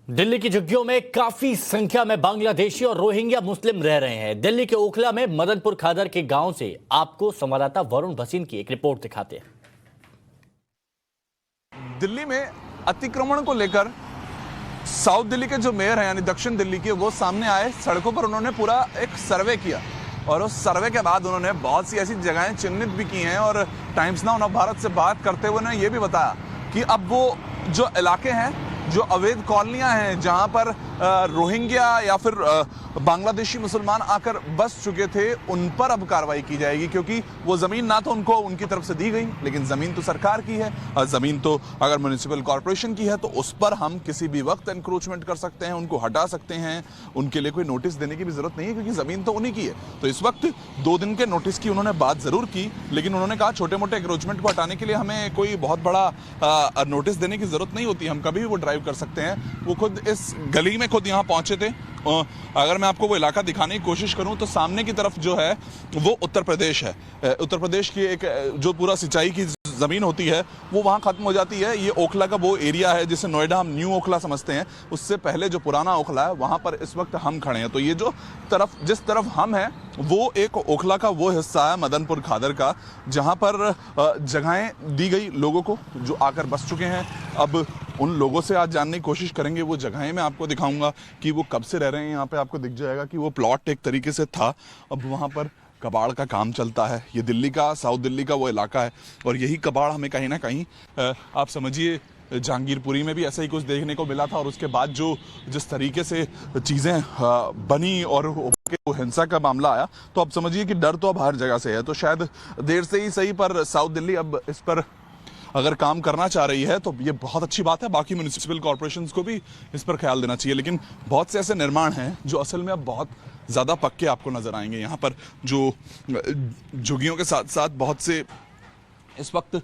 दिल्ली की झुग्गियों में काफी संख्या में बांग्लादेशी और रोहिंग्या मुस्लिम रह रहे हैं। दिल्ली के ओखला में मदनपुर खादर के गांव से आपको संवाददाता वरुण भसीन की एक रिपोर्ट दिखाते हैं। दिल्ली में अतिक्रमण को लेकर साउथ दिल्ली के जो मेयर हैं यानी दक्षिण दिल्ली के, वो सामने आए, सड़कों पर उन्होंने पूरा एक सर्वे किया और उस सर्वे के बाद उन्होंने बहुत सी ऐसी जगहें चिन्हित भी की हैं और टाइम्स नाउ नवभारत से बात करते हुए उन्होंने ये भी बताया कि अब वो जो इलाके हैं, जो अवैध कॉलोनियां हैं जहां पर रोहिंग्या या फिर बांग्लादेशी मुसलमान आकर बस चुके थे, उन पर अब कार्रवाई की जाएगी, क्योंकि वो जमीन ना तो उनको उनकी तरफ से दी गई, लेकिन जमीन तो सरकार की है और जमीन तो अगर म्युनिसिपल कॉर्पोरेशन की है तो उस पर हम किसी भी वक्त एनक्रोचमेंट कर सकते हैं, उनको हटा सकते हैं। उनके लिए कोई नोटिस देने की भी जरूरत नहीं है क्योंकि जमीन तो उन्हीं की है। तो इस वक्त 2 दिन के नोटिस की उन्होंने बात जरूर की, लेकिन उन्होंने कहा छोटे मोटे एनक्रोचमेंट को हटाने के लिए हमें कोई बहुत बड़ा नोटिस देने की जरूरत नहीं होती, हम कभी भी वो ड्राइव कर सकते हैं। वो खुद इस गली में खुद यहाँ पहुंचे थे। अगर मैं आपको वो इलाका दिखाने की कोशिश करूं तो सामने की तरफ जो है वो उत्तर प्रदेश है। उत्तर प्रदेश की एक जो पूरा सिंचाई की जमीन होती है वो वहां खत्म हो जाती है। ये ओखला का वो एरिया है जिसे नोएडा हम न्यू ओखला समझते हैं, उससे पहले जो पुराना ओखला है वहां पर इस वक्त हम खड़े हैं। तो ये जो तरफ जिस तरफ हम हैं वो एक ओखला का वो हिस्सा है मदनपुर खादर का, जहां पर जगहें दी गई लोगों को जो आकर बस चुके हैं। अब उन लोगों से आज जानने की कोशिश करेंगे, वो जगहें मैं आपको दिखाऊंगा कि वो कब से रह रहे हैं। यहाँ पे आपको दिख जाएगा कि वो प्लॉट एक तरीके से था, अब वहाँ पर कबाड़ का काम चलता है। ये दिल्ली का, साउथ दिल्ली का वो इलाका है और यही कबाड़ हमें कहीं ना कहीं आप समझिए जहांगीरपुरी में भी ऐसा ही कुछ देखने को मिला था। और उसके बाद जिस तरीके से चीज़ें बनी और हिंसा का मामला आया, तो अब समझिए कि डर तो अब हर जगह से है। तो शायद देर से ही सही पर साउथ दिल्ली अब इस पर अगर काम करना चाह रही है तो ये बहुत अच्छी बात है। बाकी म्युनिसिपल कॉर्पोरेशंस को भी इस पर ख्याल देना चाहिए। लेकिन बहुत से ऐसे निर्माण हैं जो असल में अब बहुत ज़्यादा पक्के आपको नज़र आएंगे। यहाँ पर जो झुग्गियों के साथ साथ बहुत से इस वक्त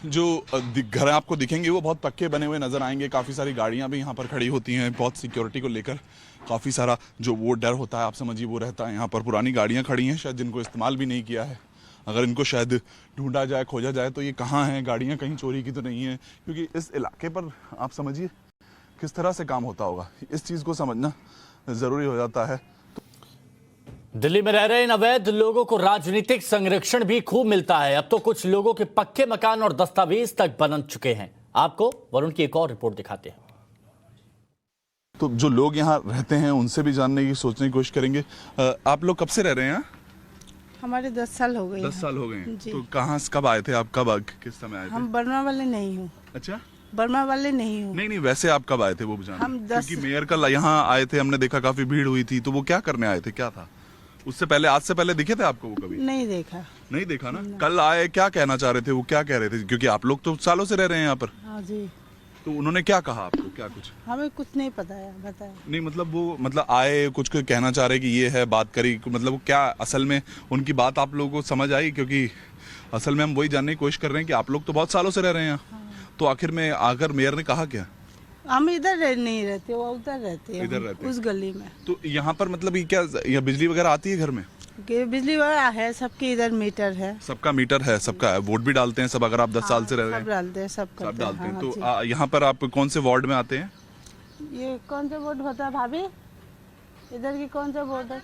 जो घर आपको दिखेंगे वो बहुत पक्के बने हुए नज़र आएंगे। काफ़ी सारी गाड़ियाँ भी यहाँ पर खड़ी होती हैं, बहुत सिक्योरिटी को लेकर काफ़ी सारा जो वो डर होता है आप समझिए वो रहता है। यहाँ पर पुरानी गाड़ियाँ खड़ी हैं शायद जिनको इस्तेमाल भी नहीं किया है। अगर इनको शायद ढूंढा जाए, खोजा जाए तो ये कहाँ हैं, गाड़ियाँ कहीं चोरी की तो नहीं है, क्योंकि इस इलाके पर आप समझिए किस तरह से काम होता होगा। इस चीज़ को समझना ज़रूरी हो जाता है। दिल्ली में रह रहे इन अवैध लोगों को राजनीतिक संरक्षण भी खूब मिलता है। अब तो कुछ लोगों के पक्के मकान और दस्तावेज तक बन चुके हैं। आपको वरुण की एक और रिपोर्ट दिखाते हैं। तो जो लोग यहाँ रहते हैं उनसे भी जानने की, सोचने की कोशिश करेंगे। आप लोग कब से रह रहे हैं? हमारे 10 साल हो गए। 10 साल हो गए। तो कहाँ कब आए थे आप? किस समय आए थे? हम बर्मा वाले नहीं हूँ। अच्छा, बर्मा वाले नहीं हूँ। नहीं, वैसे आप कब आए थे वो जाना? हम 10 क्योंकि मेयर कल यहाँ आए थे, हमने देखा काफी भीड़ हुई थी। तो वो क्या करने आए थे, क्या था? उससे पहले, आज से पहले दिखे थे आपको वो कभी? नहीं देखा। नहीं देखा ना? कल आए, क्या कहना चाह रहे थे वो, क्या कह रहे थे? क्योंकि आप लोग तो सालों से रह रहे हैं यहाँ पर। हाँ जी। तो उन्होंने क्या कहा आपको, क्या कुछ? हमें कुछ नहीं बताया। नहीं मतलब वो आए, कुछ कहना चाह रहे कि ये है, बात करी, मतलब वो क्या असल में उनकी बात आप लोगों को समझ आई? क्योंकि असल में हम वही जानने की कोशिश कर रहे हैं कि आप लोग तो बहुत सालों से रह रहे हैं यहाँ। हाँ। तो आखिर में आकर मेयर ने कहा क्या? हम इधर नहीं रहते, वो उधर रहते हैं, इधर रहते उस गली में। तो यहाँ पर मतलब ये क्या, यहाँ बिजली वगैरह आती है घर में? बिजली वाला है, सबके इधर मीटर है। सबका मीटर है, सबका है, वोट भी डालते हैं सब? अगर आप 10 साल से रह रहे हैं? सब डालते हैं, सब डालते हैं। तो यहाँ पर आप कौन से वार्ड में आते हैं? ये कौन सा वोट होता है भाभी? इधर की कौन सा वोट है?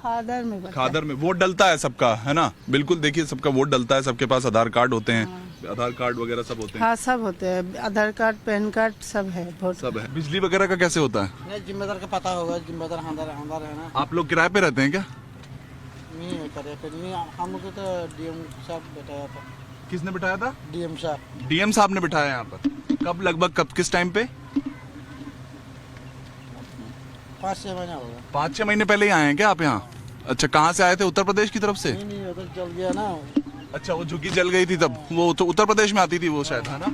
खादर में वोट डलता है सबका, है ना? बिल्कुल, देखिए सबका वोट डलता है, सबके पास आधार कार्ड होते हैं। हाँ। आधार कार्ड वगैरह सब होते हैं। हाँ, सब होते हैं, आधार कार्ड, पैन कार्ड सब है, वोट सब है। बिजली वगैरह का कैसे होता है? जिम्मेदार का पता होगा, जिम्मेदार हमारा है ना। आप लोग किराए पे रहते हैं क्या? नहीं करे पे नहीं, हम लोग तो डीएम साहब बैठाया था। किसने बिठाया था? डीएम साहब। डीएम साहब ने बिठाया यहाँ पर। कब लगभग, कब, किस टाइम पे? 5-6 महीना होगा। 5-6 महीने पहले ही आए हैं क्या आप यहाँ? अच्छा, कहाँ से आए थे? उत्तर प्रदेश की तरफ से? नहीं, उधर जल गया ना। अच्छा, वो झुग्गी जल गई थी तब, वो तो उत्तर प्रदेश में आती थी वो शायद, है ना?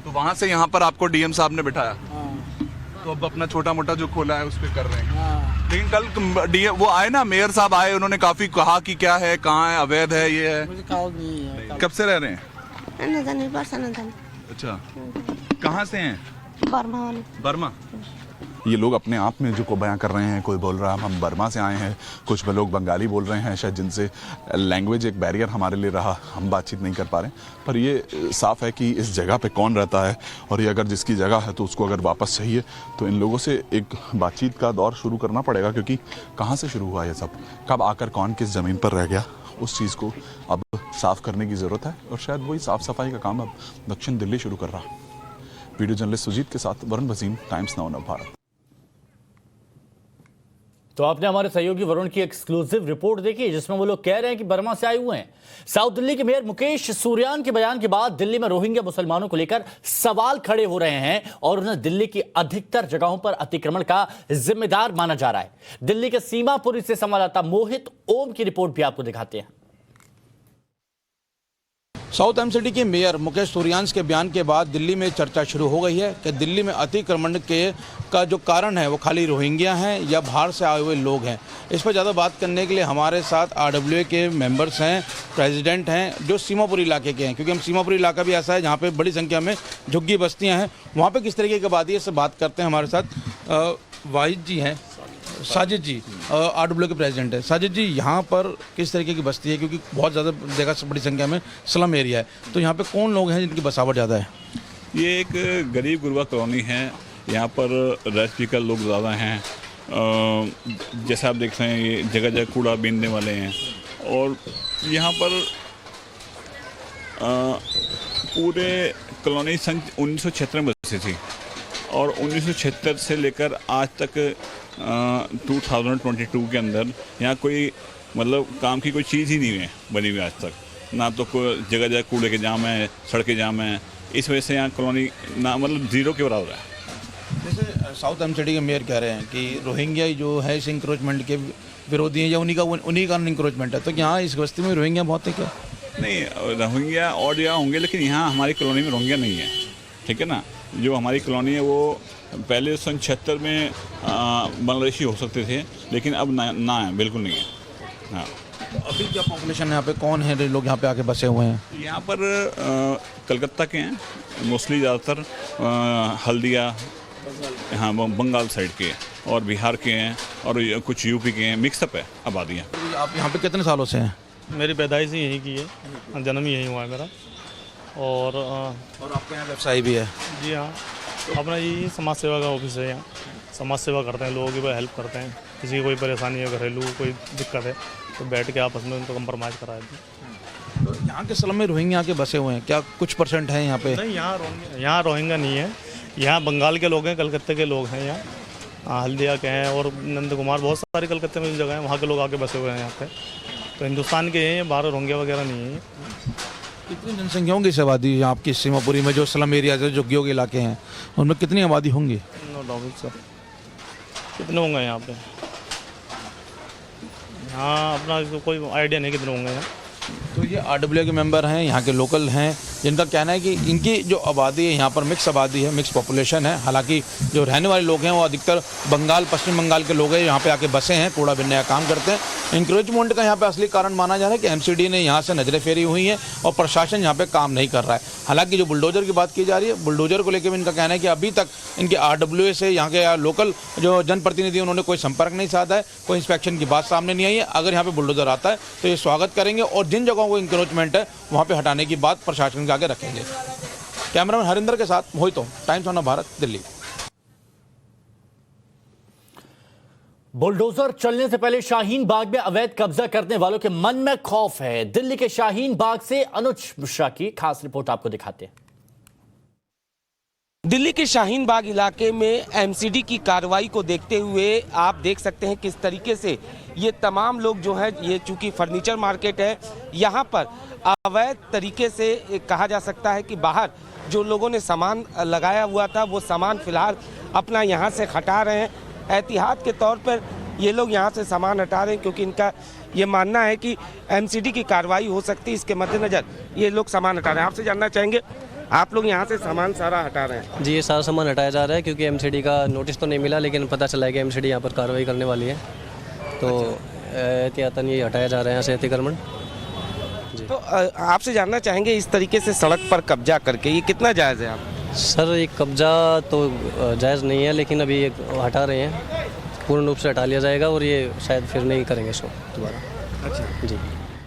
तो वहाँ से यहाँ पर आपको डीएम साहब ने बिठाया। हाँ। तो अब अपना छोटा मोटा जो खोला है उस पर कर रहे हैं। हाँ। लेकिन कल डीएम वो आए ना, मेयर साहब आए, उन्होंने काफी कहा कि क्या है, कहाँ है, अवैध है, ये है। मुझे कॉल नहीं है। कब से रह रहे हैं? नहीं, अच्छा, कहाँ से हैं? बर्मा वाले। बर्मा। ये लोग अपने आप में जो को बयां कर रहे हैं, कोई बोल रहा है हम बर्मा से आए हैं, कुछ लोग बंगाली बोल रहे हैं शायद, जिनसे लैंग्वेज एक बैरियर हमारे लिए रहा, हम बातचीत नहीं कर पा रहे। पर ये साफ़ है कि इस जगह पे कौन रहता है, और ये अगर जिसकी जगह है तो उसको अगर वापस चाहिए तो इन लोगों से एक बातचीत का दौर शुरू करना पड़ेगा, क्योंकि कहाँ से शुरू हुआ ये सब, कब आकर कौन किस ज़मीन पर रह गया, उस चीज़ को अब साफ़ करने की ज़रूरत है। और शायद वही साफ़ सफाई का काम अब दक्षिण दिल्ली शुरू कर रहा। वीडियो जर्नलिस्ट सुजीत के साथ वरुण वसीम, टाइम्स नाउ नवभारत। तो आपने हमारे सहयोगी वरुण की एक्सक्लूसिव रिपोर्ट देखी, जिसमें वो लोग कह रहे हैं कि बर्मा से आए हुए हैं। साउथ दिल्ली के मेयर मुकेश सूर्यान के बयान के बाद दिल्ली में रोहिंग्या मुसलमानों को लेकर सवाल खड़े हो रहे हैं और उन्हें दिल्ली की अधिकतर जगहों पर अतिक्रमण का जिम्मेदार माना जा रहा है। दिल्ली के सीमापुरी से संवाददाता मोहित ओम की रिपोर्ट भी आपको दिखाते हैं। साउथ एमसीडी के मेयर मुकेश सूर्यांश के बयान के बाद दिल्ली में चर्चा शुरू हो गई है कि दिल्ली में अतिक्रमण का जो कारण है वो खाली रोहिंग्या हैं या बाहर से आए हुए लोग हैं। इस पर ज़्यादा बात करने के लिए हमारे साथ आरडब्ल्यूए के मेंबर्स हैं, प्रेसिडेंट हैं, जो सीमापुरी इलाके के हैं, क्योंकि हम सीमापुरी इलाका भी ऐसा है जहाँ पे बड़ी संख्या में झुग्गी बस्तियाँ हैं। वहाँ पे किस तरीके की आबादी है, इससे बात करते हैं। हमारे साथ वाहिद जी हैं, साजिद जी आरडब्ल्यू के प्रेसिडेंट है। साजिद जी, यहाँ पर किस तरीके की बस्ती है, क्योंकि बहुत ज़्यादा जगह से बड़ी संख्या में स्लम एरिया है, तो यहाँ पे कौन लोग हैं जिनकी बसावट ज़्यादा है? ये एक गरीब गुरबा कॉलोनी है, यहाँ पर रेसिडेंशियल लोग ज़्यादा हैं। जैसा आप देख रहे हैं, ये जगह जगह कूड़ा बीनने वाले हैं, और यहाँ पर पूरे कॉलोनी सन 1976 में बसी थी, और 1976 से लेकर आज तक 2022 के अंदर यहाँ कोई मतलब काम की कोई चीज़ ही नहीं है बनी हुई आज तक। ना तो कोई जगह जगह कूड़े के जाम है, सड़कें जाम है, इस वजह से यहाँ कॉलोनी ना मतलब जीरो के बराबर है। जैसे साउथ एमसीडी के मेयर कह रहे हैं कि रोहिंग्या जो है इस इंक्रोचमेंट के विरोधी हैं या उन्हीं का इंक्रोचमेंट है, तो यहाँ इस बस्ती में रोहिंग्या बहुत है क्या? नहीं, रोहिंग्या और यहाँ होंगे, लेकिन यहाँ हमारी कॉलोनी में रोहिंग्या नहीं है, ठीक है ना। जो हमारी कॉलोनी है वो पहले सन 76 में बांग्लादेशी हो सकते थे, लेकिन अब ना है, बिल्कुल नहीं है। हाँ, तो अभी क्या पॉपुलेशन है यहाँ पे, कौन है लोग यहाँ पे आके बसे हुए हैं? यहाँ पर कलकत्ता के हैं मोस्टली, ज़्यादातर हल्दिया, हाँ बंगाल साइड के, और बिहार के हैं, और कुछ यूपी के हैं, मिक्सअप है आबादियाँ। आप यहाँ पे कितने सालों से हैं? मेरी पैदाइश ही यहीं की है, जन्म ही यहीं हुआ है मेरा। और आपके यहाँ व्यवसाय भी है? जी हाँ, अपना ये समाज सेवा का ऑफिस है। यहाँ समाज सेवा करते हैं, लोगों की हेल्प करते हैं। किसी की कोई परेशानी है, घरेलू कोई दिक्कत है, तो बैठ के आपस में उनको कंप्रोमाइज़ करा देते हैं। तो यहाँ के स्लम में रोहिंग्या आके बसे हुए हैं क्या? कुछ परसेंट है यहाँ पे? नहीं, यहाँ रोहिंग्या नहीं है, यहाँ बंगाल के लोग हैं, कलकत्ते के लोग हैं, यहाँ हल्दिया के हैं, और नंद कुमार, बहुत सारी कलकत्ते में जगह है, वहाँ के लोग आके बसे हुए हैं यहाँ पे। तो हिंदुस्तान के हैं, बाहर रोहिंग्या वगैरह नहीं है। कितनी जनसंख्या होंगी इस आबादी आपकी सीमापुरी में, जो स्लम एरिया जो झुग्गियों के इलाके हैं, उनमें कितनी आबादी होंगी? नो डाउट सर, कितने होंगे यहाँ पे? हाँ, अपना कोई आइडिया नहीं कितने होंगे यहाँ। तो ये आरडब्ल्यू के मेंबर हैं, यहाँ के लोकल हैं, जिनका कहना है कि इनकी जो आबादी है यहाँ पर मिक्स आबादी है, मिक्स पॉपुलेशन है। हालांकि जो रहने वाले लोग हैं वो अधिकतर बंगाल, पश्चिम बंगाल के लोग हैं, यहाँ पे आके बसे हैं, कूड़ा बिनने का काम करते हैं। इंक्रोचमेंट का यहाँ पे असली कारण माना जा रहा है कि एमसीडी ने यहाँ से नजरें फेरी हुई हैं और प्रशासन यहाँ पे काम नहीं कर रहा है। हालांकि जो बुलडोजर की बात की जा रही है, बुलडोजर को लेकर भी इनका कहना है कि अभी तक इनके आरडब्ल्यूए से यहाँ के लोकल जो जनप्रतिनिधि उन्होंने कोई संपर्क नहीं साधा है, कोई इंस्पेक्शन की बात सामने नहीं आई है। अगर यहाँ पे बुलडोजर आता है तो ये स्वागत करेंगे और जिन जगहों को इंक्रोचमेंट है वहाँ पे हटाने की बात प्रशासन के आगे रखेंगे। कैमरामैन हरिंदर के साथ Mohit Om, Times of Bharat, Delhi. Bulldozer चलने से पहले शाहीन बाग में अवैध कब्जा करने वालों के मन में खौफ है। दिल्ली के शाहीन बाग से अनुज मिश्रा की खास रिपोर्ट आपको दिखाते हैं। दिल्ली के शाहीन बाग इलाके में एमसीडी की कार्रवाई को देखते हुए आप देख सकते हैं किस तरीके से ये तमाम लोग जो है, ये चूंकि फर्नीचर मार्केट है, यहाँ पर अवैध तरीके से कहा जा सकता है कि बाहर जो लोगों ने सामान लगाया हुआ था वो सामान फिलहाल अपना यहाँ से हटा रहे हैं। एहतियात के तौर पर ये लोग यहाँ से सामान हटा रहे हैं, क्योंकि इनका ये मानना है कि एमसीडी की कार्रवाई हो सकती है। इसके मद्देनज़र ये लोग सामान हटा रहे हैं। आपसे जानना चाहेंगे, आप लोग यहाँ से सामान सारा हटा रहे हैं? जी, ये सारा सामान हटाया जा रहा है, क्योंकि एमसीडी का नोटिस तो नहीं मिला, लेकिन पता चला है कि एमसीडी यहाँ पर कार्रवाई करने वाली है, तो एहतियातन ये हटाया जा रहा है यहाँ से अतिक्रमण। तो आपसे जानना चाहेंगे, इस तरीके से सड़क पर कब्जा करके ये कितना जायज़ है? आप सर ये कब्जा तो जायज़ नहीं है, लेकिन अभी ये हटा रहे हैं, पूर्ण रूप से हटा लिया जाएगा और ये शायद फिर नहीं करेंगे इसको दोबारा। अच्छा जी,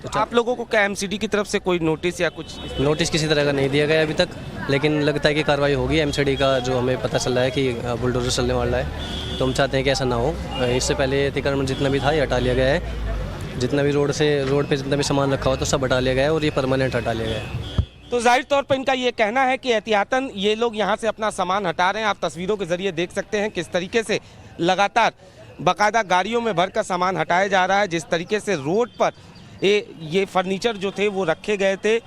तो आप लोगों को क्या एमसीडी की तरफ से कोई नोटिस या कुछ? नोटिस किसी तरह का नहीं दिया गया अभी तक, लेकिन लगता है कि कार्रवाई होगी। एमसीडी का जो हमें पता चल रहा है कि बुलडोजर चलने वाला है, तो हम चाहते हैं कि ऐसा ना हो। इससे पहले अतिक्रमण जितना भी था ये हटा लिया गया है, जितना भी रोड पे जितना भी सामान रखा हुआ तो सब हटा लिया गया है और ये परमानेंट हटा लिया गया है। तो जाहिर तौर पर इनका ये कहना है कि एहतियातन ये लोग यहाँ से अपना सामान हटा रहे हैं। आप तस्वीरों के जरिए देख सकते हैं किस तरीके से लगातार बाकायदा गाड़ियों में भरकर सामान हटाया जा रहा है। जिस तरीके से रोड पर ये फर्नीचर जो थे वो रखे गए थे,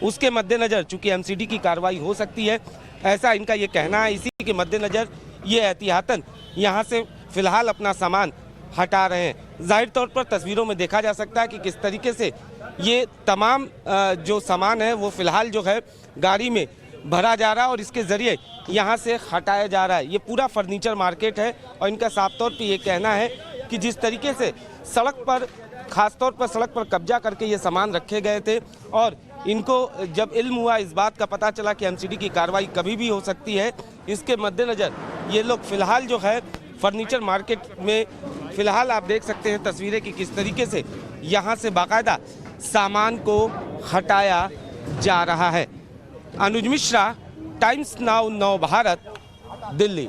उसके मद्देनज़र चूंकि एमसीडी की कार्रवाई हो सकती है, ऐसा इनका ये कहना है। इसी के मद्देनज़र ये एहतियातन यहाँ से फ़िलहाल अपना सामान हटा रहे हैं। जाहिर तौर पर तस्वीरों में देखा जा सकता है कि किस तरीके से ये तमाम जो सामान है वो फ़िलहाल जो है गाड़ी में भरा जा रहा है और इसके ज़रिए यहाँ से हटाया जा रहा है। ये पूरा फर्नीचर मार्केट है और इनका साफ तौर पे ये कहना है कि जिस तरीके से सड़क पर, ख़ासतौर पर सड़क पर कब्जा करके ये सामान रखे गए थे और इनको जब इल्म हुआ, इस बात का पता चला कि एमसीडी की कार्रवाई कभी भी हो सकती है, इसके मद्देनज़र ये लोग फ़िलहाल जो है फर्नीचर मार्केट में फ़िलहाल आप देख सकते हैं तस्वीरें कि किस तरीके से यहाँ से बाकायदा सामान को हटाया जा रहा है। अनुज मिश्रा, टाइम्स नाउ, नव भारत, दिल्ली।